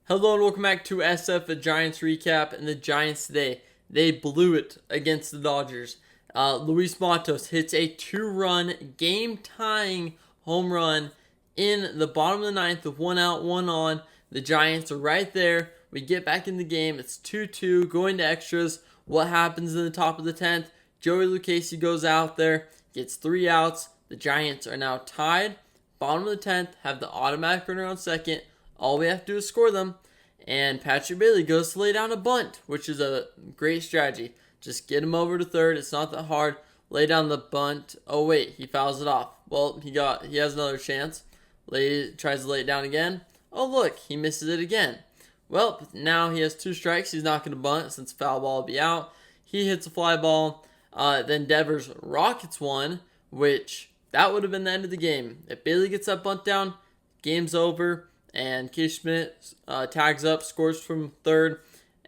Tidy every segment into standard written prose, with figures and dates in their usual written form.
Hello and welcome back to SF, the Giants recap. And the Giants today, they blew it against the Dodgers. Luis Matos hits a 2-run, game-tying home run in the bottom of the ninth with 1 out, 1 on. The Giants are right there. We get back in the game. It's 2-2, going to extras. What happens in the top of the 10th? Joey Lucchesi goes out there, gets 3 outs. The Giants are now tied. Bottom of the 10th, have the automatic runner on second. All we have to do is score them. And Patrick Bailey goes to lay down a bunt, which is a great strategy. Just get him over to third. It's not that hard. Lay down the bunt. Oh, wait. He fouls it off. Well, he has another chance. Tries to lay it down again. Oh, look. He misses it again. Well, now he has 2 strikes. He's not going to bunt since foul ball will be out. He hits a fly ball. Then Devers rockets one, which that would have been the end of the game. If Bailey gets that bunt down, game's over. And Keith Schmidt tags up, scores from third.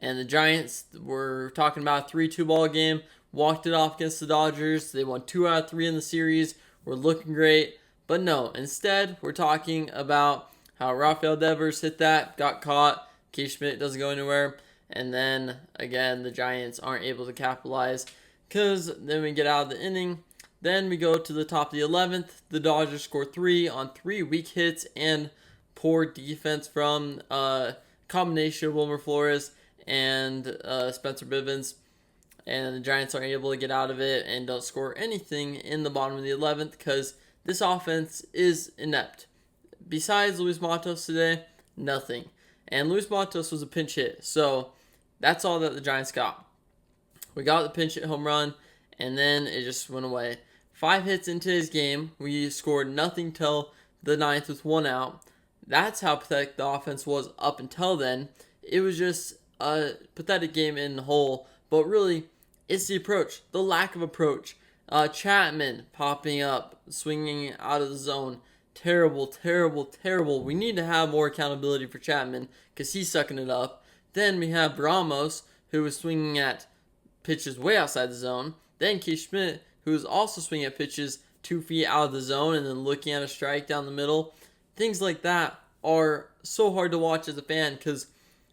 And the Giants were talking about a 3-2 ball game. Walked it off against the Dodgers. They won 2 out of 3 in the series. We're looking great. But no, instead, we're talking about how Rafael Devers hit that, got caught. Keith Schmidt doesn't go anywhere. And then, again, the Giants aren't able to capitalize. Because then we get out of the inning. Then we go to the top of the 11th. The Dodgers score 3 on 3 weak hits and poor defense from a combination of Wilmer Flores and Spencer Bivens. And the Giants aren't able to get out of it and don't score anything in the bottom of the 11th because this offense is inept. Besides Luis Matos today, nothing. And Luis Matos was a pinch hit, so that's all that the Giants got. We got the pinch hit home run, and then it just went away. 5 hits into his game. We scored nothing till the 9th with 1 out. That's how pathetic the offense was up until then. It was just a pathetic game in the whole. But really, it's the approach, the lack of approach. Chapman popping up, swinging out of the zone. Terrible, terrible, terrible. We need to have more accountability for Chapman because he's sucking it up. Then we have Ramos, who was swinging at pitches way outside the zone. Then Keith Schmidt, who was also swinging at pitches 2 feet out of the zone and then looking at a strike down the middle. Things like that are so hard to watch as a fan because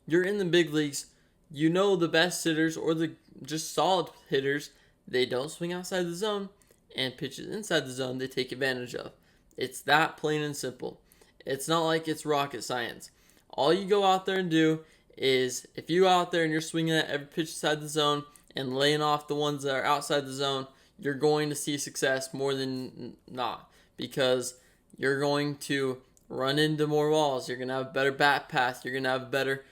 you're in the big leagues. You know the best hitters or the just solid hitters, they don't swing outside the zone, and pitches inside the zone they take advantage of. It's that plain and simple. It's not like it's rocket science. All you go out there and do is if you out there and you're swinging at every pitch inside the zone and laying off the ones that are outside the zone, you're going to see success more than not because you're going to run into more balls. You're going to have a better bat path. You're going to have better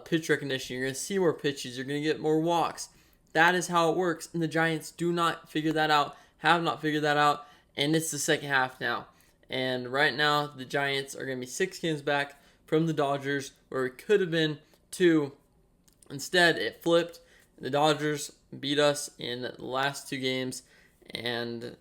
pitch recognition. You're going to see more pitches. You're going to get more walks. That is how it works. And the Giants do not figure that out, have not figured that out. And it's the second half now. And right now, the Giants are going to be 6 games back from the Dodgers, where it could have been 2. Instead, it flipped. The Dodgers beat us in the last 2 games. And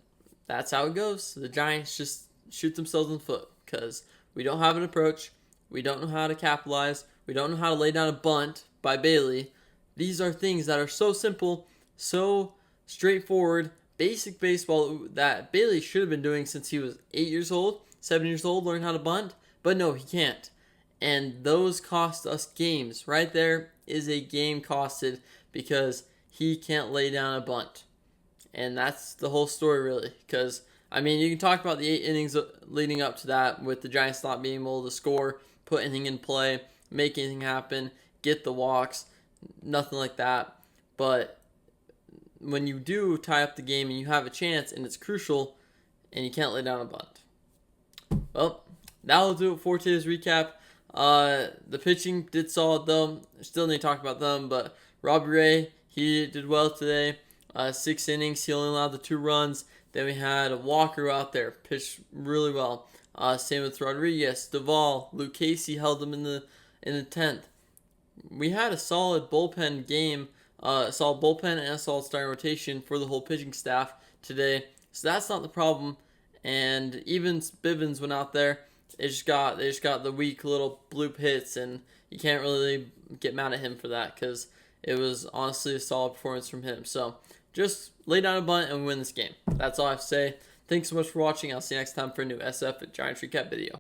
that's how it goes. The Giants just shoot themselves in the foot because we don't have an approach. We don't know how to capitalize. We don't know how to lay down a bunt by Bailey. These are things that are so simple, so straightforward, basic baseball that Bailey should have been doing since he was 8 years old, 7 years old, learn how to bunt. But no, he can't. And those cost us games. Right there is a game costed because he can't lay down a bunt. And that's the whole story, really, because I mean, you can talk about the 8 innings leading up to that with the Giants not being able to score, put anything in play, make anything happen, get the walks, nothing like that. But when you do tie up the game and you have a chance and it's crucial and you can't lay down a bunt. Well, that'll do it for today's recap. The pitching did solid though. Still need to talk about them, but Robbie Ray, he did well today. 6 innings, he only allowed the 2 runs. Then we had Walker out there, pitched really well. Same with Rodriguez, Duvall, Lucchesi held him in the 10th. We had a solid bullpen game, a solid bullpen and a solid starting rotation for the whole pitching staff today. So that's not the problem. And even Bivens went out there. They just got the weak little bloop hits, and you can't really get mad at him for that because it was honestly a solid performance from him. So just lay down a bunt and win this game. That's all I have to say. Thanks so much for watching. I'll see you next time for a new SF Giants recap video.